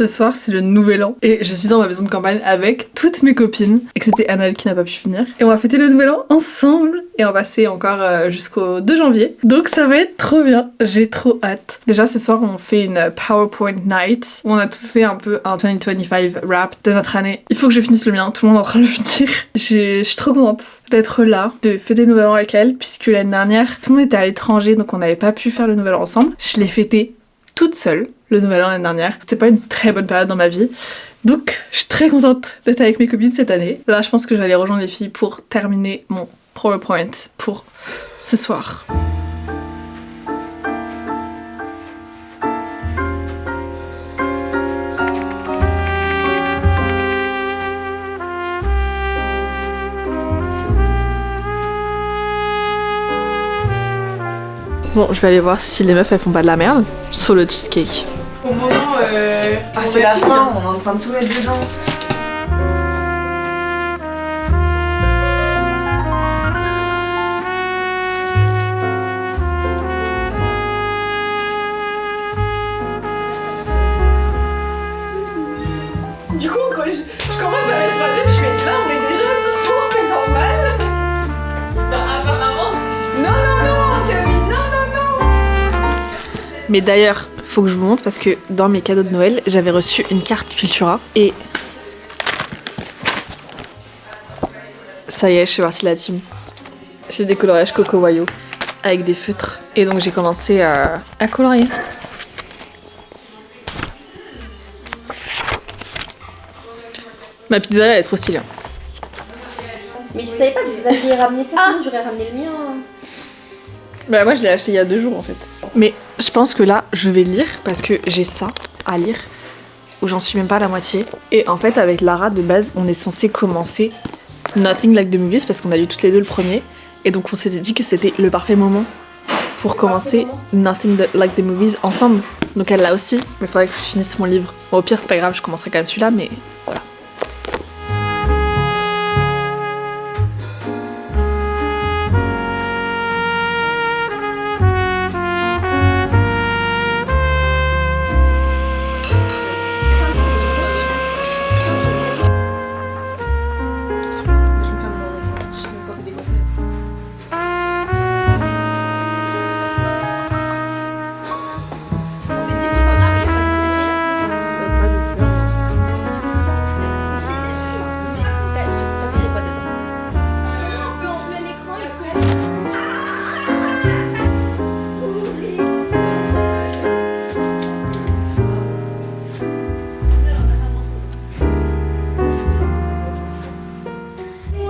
Ce soir, c'est le nouvel an et je suis dans ma maison de campagne avec toutes mes copines, excepté Annelle qui n'a pas pu venir. Et on va fêter le nouvel an ensemble et on va passer encore jusqu'au 2 janvier. Donc ça va être trop bien, j'ai trop hâte. Déjà ce soir, on fait une PowerPoint night où on a tous fait un peu un 2025 wrap de notre année. Il faut que je finisse le mien, tout le monde est en train de le finir. Je suis trop contente d'être là, de fêter le nouvel an avec elle, puisque l'année dernière, tout le monde était à l'étranger donc on n'avait pas pu faire le nouvel an ensemble. Je l'ai fêté toute seule le nouvel an l'année dernière. C'était pas une très bonne période dans ma vie. Donc, je suis très contente d'être avec mes copines cette année. Là, je pense que je vais aller rejoindre les filles pour terminer mon PowerPoint pour ce soir. Bon, je vais aller voir si les meufs elles font pas de la merde sur le cheesecake. Au moment c'est la fin, on est en train de tout mettre dedans. Du coup, quand je commence à la troisième, je fais là, on est déjà assistant, c'est normal. Bah, apparemment. Non, Camille, non. Mais d'ailleurs, faut que je vous montre parce que dans mes cadeaux de Noël, j'avais reçu une carte Cultura et ça y est, je suis partie de la team. J'ai des coloriages Coco Wayo avec des feutres et donc j'ai commencé à colorier. Ma pizza elle est trop stylée. Mais je savais pas que vous aviez ramené ça, sinon j'aurais ramené le mien. Bah moi je l'ai acheté il y a 2 jours en fait. Mais je pense que là je vais lire parce que j'ai ça à lire où j'en suis même pas à la moitié. Et en fait avec Lara de base on est censé commencer Nothing Like the Movies parce qu'on a lu toutes les deux le premier. Et donc on s'était dit que c'était le parfait moment pour commencer Nothing Like the Movies ensemble. Donc elle l'a aussi, mais il faudrait que je finisse mon livre. Bon, au pire c'est pas grave, je commencerai quand même celui-là, mais voilà.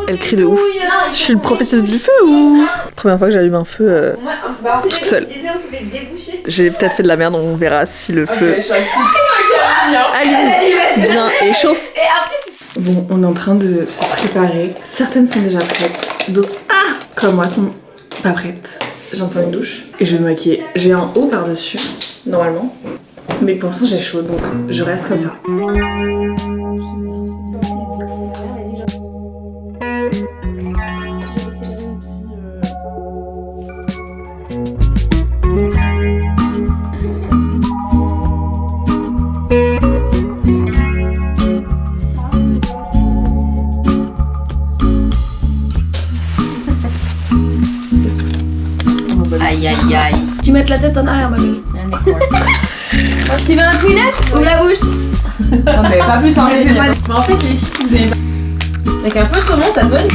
Elle crie de ouf. Je suis le professionnel du feu ou... Première fois que j'allume un feu toute seule. J'ai peut-être fait de la merde, on verra si le feu allume bien et chauffe. Bon, on est en train de se préparer. Certaines sont déjà prêtes, d'autres, comme moi, sont pas prêtes. J'ai encore une douche et je vais me maquiller. J'ai un haut par-dessus, normalement. Mais pour l'instant, j'ai chaud, donc je reste comme ça. Aïe. Tu mets la tête en arrière, ma belle. Tu veux un Twinette ou la bouche? Non mais pas plus, hein, Mais en fait, les filles, si vous avez pas... avec un peu de saumon, ça donne.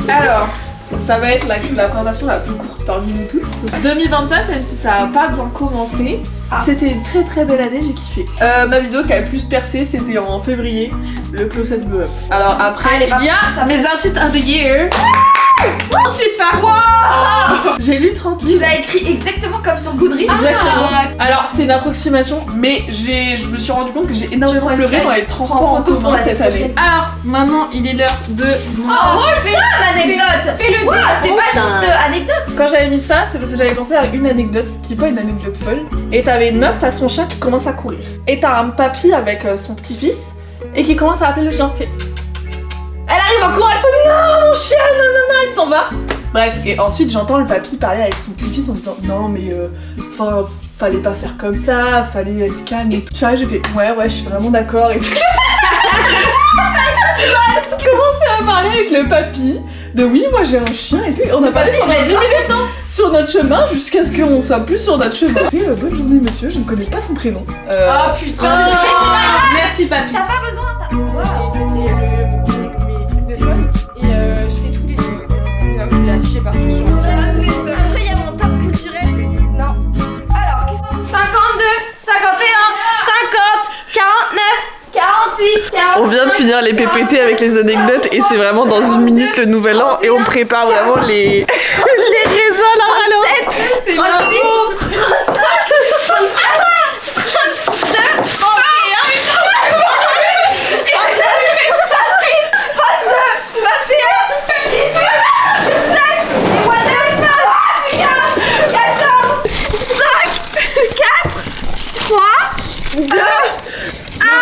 Alors, ça va être la présentation la plus courte parmi nous tous. 2025, même si ça a pas bien commencé, c'était une très très belle année, j'ai kiffé. Ma vidéo qui a le plus percé, c'était en février, le Closet Blow Up. Alors après, il y a mes artistes of the year. Ensuite par moi, j'ai lu 30 livres. Tu l'as écrit exactement comme sur Goodreads. Exactement. Alors, c'est une approximation, mais je me suis rendu compte que j'ai énormément pleuré dans les transports en commun cette année. Alors, maintenant, il est l'heure de... L'anecdote. Fais-le dire. C'est pas juste anecdote. Quand j'avais mis ça, c'est parce que j'avais pensé à une anecdote, qui est pas une anecdote folle. Et t'avais une meuf, t'as son chat qui commence à courir. Et t'as un papy avec son petit-fils, et qui commence à appeler le chien. Elle arrive en courant, elle fait non, mon chien, non, il s'en va. Bref, et ensuite j'entends le papy parler avec son petit-fils en disant non, mais fallait pas faire comme ça, fallait être calme et tout. J'ai fait ouais, je suis vraiment d'accord et tout. J'ai commencé à parler avec le papy de oui, moi j'ai un chien et tout. On a parlé pendant 10 minutes sur notre chemin jusqu'à ce qu'on soit plus sur notre chemin. Bonne journée, monsieur, je ne connais pas son prénom. Oh putain. Merci, papy. T'as pas besoin. C'était mes trucs de choix et je fais tous les trucs. Je l'ai affiché partout sur Après, il y a mon top culturel. Non. Alors, 52, 51, 50, 49, 48, 49. On vient de finir les PPT avec les anecdotes et c'est vraiment dans une minute le nouvel an et on prépare vraiment les les raisins là. 37, 36, 35,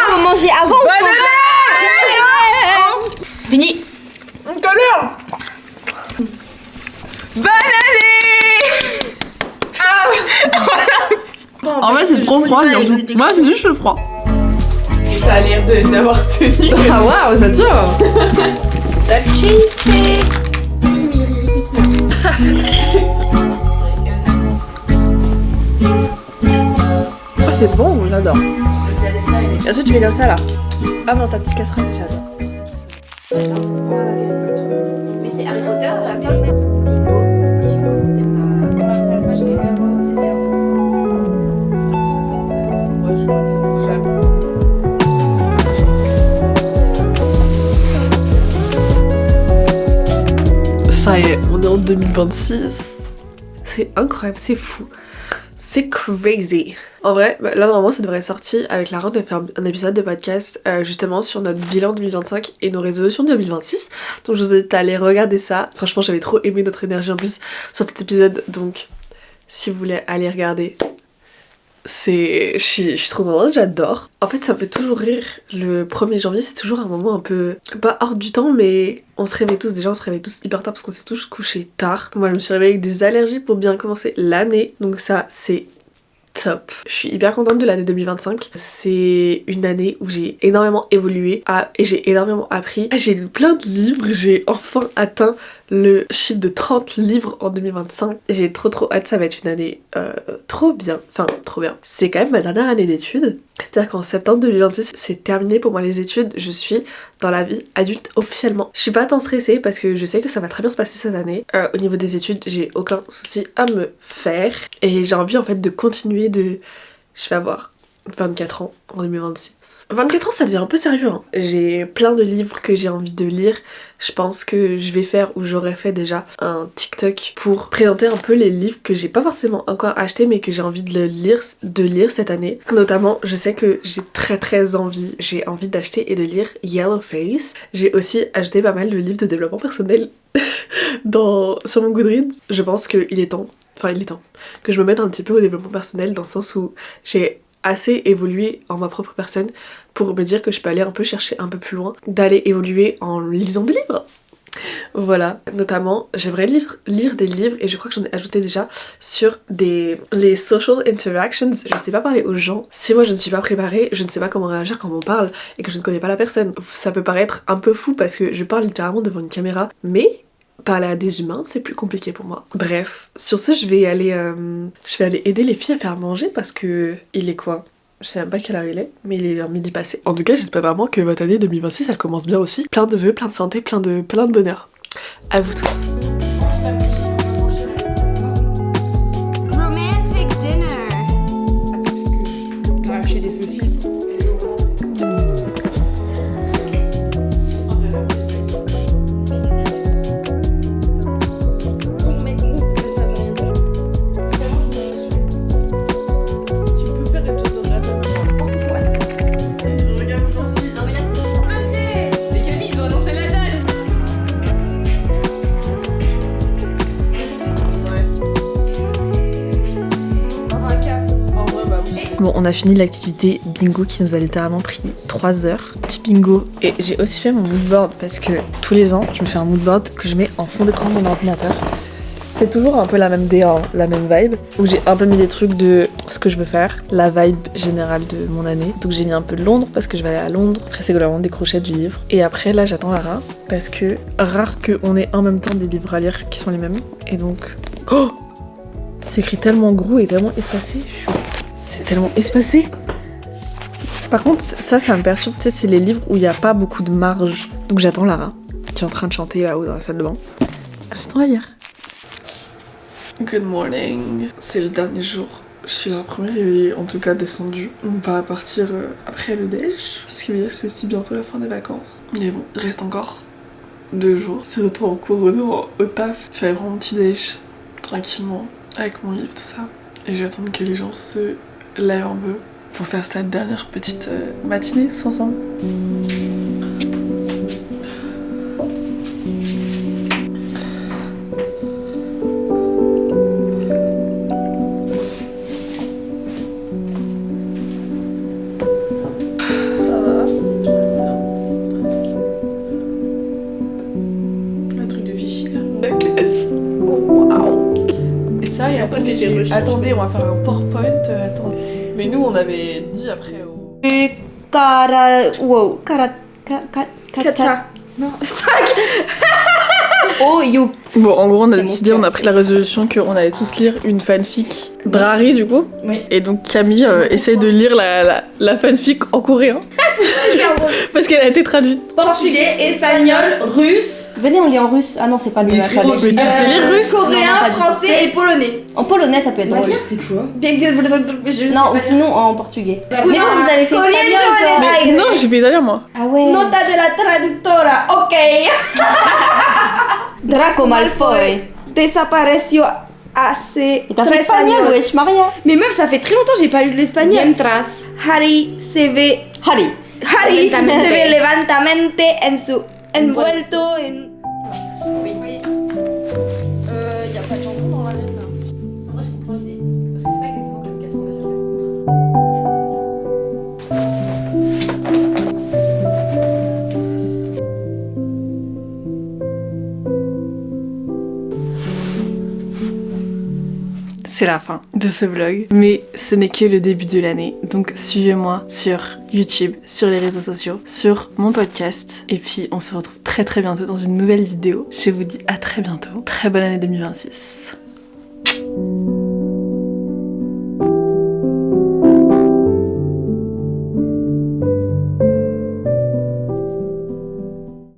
Faut manger avant ou pas? Fini. Colère. Bonne année. En fait c'est trop froid surtout. Moi c'est juste le froid. Ça a l'air d'avoir tenu. Ah waouh, ça tient. La cheesecake. Oh c'est bon, j'adore. Et ensuite tu fais comme ça là. Avant ta petite casserole, j'adore. Mais c'est Harry Potter, la vieille bingo. Et je vais commencer par. La première fois que je l'ai vu à voix haute, c'était en tout Ça y est, on est en 2026. C'est incroyable, c'est fou. C'est crazy. En vrai, là normalement ça devrait sortir avec la rentrée de faire un épisode de podcast justement sur notre bilan 2025 et nos résolutions 2026. Donc je vous invite à aller regarder ça. Franchement j'avais trop aimé notre énergie en plus sur cet épisode. Donc si vous voulez aller regarder, je suis trop contente, j'adore. En fait ça me fait toujours rire. Le 1er janvier c'est toujours un moment un peu, pas hors du temps, mais on se réveille tous hyper tard parce qu'on s'est tous couchés tard. Moi je me suis réveillée avec des allergies pour bien commencer l'année. Donc ça c'est top. Je suis hyper contente de l'année 2025. C'est une année où j'ai énormément évolué et j'ai énormément appris. J'ai lu plein de livres, j'ai enfin atteint le chiffre de 30 livres en 2025. J'ai trop hâte, ça va être une année trop bien. Enfin, trop bien. C'est quand même ma dernière année d'études. C'est-à-dire qu'en septembre 2026, c'est terminé pour moi les études. Je suis dans la vie adulte officiellement. Je suis pas tant stressée parce que je sais que ça va très bien se passer cette année. Au niveau des études, j'ai aucun souci à me faire. Et j'ai envie en fait de continuer de... Je vais avoir 24 ans en 2026. 24 ans ça devient un peu sérieux hein. J'ai plein de livres que j'ai envie de lire. Je pense que je vais faire, ou j'aurais fait déjà, un TikTok pour présenter un peu les livres que j'ai pas forcément encore achetés mais que j'ai envie de lire cette année. Notamment je sais que j'ai très envie d'acheter et de lire Yellowface. J'ai aussi acheté pas mal de livres de développement personnel sur mon Goodreads. Je pense qu'il est temps que je me mette un petit peu au développement personnel dans le sens où j'ai assez évolué en ma propre personne pour me dire que je peux aller un peu chercher un peu plus loin, d'aller évoluer en lisant des livres. Voilà, notamment j'aimerais lire des livres et je crois que j'en ai ajouté déjà sur les social interactions. Je sais pas parler aux gens. Si moi je ne suis pas préparée, je ne sais pas comment réagir quand on me parle et que je ne connais pas la personne. Ça peut paraître un peu fou parce que je parle littéralement devant une caméra, mais parler à des humains, c'est plus compliqué pour moi. Bref, sur ce, je vais aller aider les filles à faire manger parce que il est quoi ? Je sais même pas quelle heure il est, mais il est vers midi passé. En tout cas, j'espère vraiment que votre année 2026, elle commence bien aussi. Plein de vœux, plein de santé, plein de bonheur. À vous tous. Romantic dinner. On va acheter des saucisses. Bon, on a fini l'activité bingo qui nous a littéralement pris 3 heures. Petit bingo. Et j'ai aussi fait mon moodboard parce que tous les ans, je me fais un moodboard que je mets en fond d'écran de mon ordinateur. C'est toujours un peu la même DA, hein, la même vibe, où j'ai un peu mis des trucs de ce que je veux faire, la vibe générale de mon année. Donc j'ai mis un peu de Londres parce que je vais aller à Londres. Après c'est globalement des crochets du livre. Et après là j'attends Lara parce que rare qu'on ait en même temps des livres à lire qui sont les mêmes. Et donc... Oh, c'est écrit tellement gros et tellement espacé. C'est tellement espacé. Par contre ça me perturbe, tu sais, c'est les livres où il n'y a pas beaucoup de marge. Donc j'attends Lara qui est en train de chanter là-haut dans la salle de bain. C'est on va lire. Good morning, c'est le dernier jour. Je suis la première réveillée, en tout cas descendue. On va partir après le déj, ce qui veut dire que c'est aussi bientôt la fin des vacances. Mais bon, il reste encore 2 jours. C'est retour en cours, retour au taf. Je vais aller prendre mon petit déj tranquillement avec mon livre, tout ça. Et je vais attendre que les gens se lèvent un peu pour faire cette dernière petite matinée tous ensemble. Attendez, on va faire un PowerPoint. Attendez. Mais nous, on avait dit après au... Kata. Non, 5. Oh, you. Bon, en gros, on a C'est décidé, mon cœur. on a pris la résolution qu'on allait tous lire une fanfic Drari, du coup. Oui. Et donc, Camille essaye de lire la fanfic en coréen. Parce qu'elle a été traduite. Portugais, espagnol, russe. Venez, on lit en russe. Ah non, c'est pas le même alphabet. Mais tu sais lire russe? Non, Coréen, pas du tout. français et polonais. En polonais, ça peut être drôle. c'est quoi? Bien que je Non, ou sinon en portugais. Mais vous avez fait Coréen, espagnol, toi. Mais non, j'ai fait italien, moi. Ah ouais. Nota de la traductora, ok. Draco Malfoy. Desapareció hace Et t'as fait 3 espagnol, años. wesh, Maria. Mais meuf, ça fait très longtemps que j'ai pas lu de l'espagnol. Mientras. Harry se ve Harry. se ve levantamente en su envuelto en... Oui, oui. Y a pas de jambon dans la mienne là. En vrai, je comprends l'idée. Parce que c'est pas exactement comme café, on va chercher. C'est la fin de ce vlog, mais ce n'est que le début de l'année, donc suivez-moi sur YouTube, sur les réseaux sociaux, sur mon podcast, et puis on se retrouve très bientôt dans une nouvelle vidéo. Je vous dis à très bientôt, très bonne année 2026.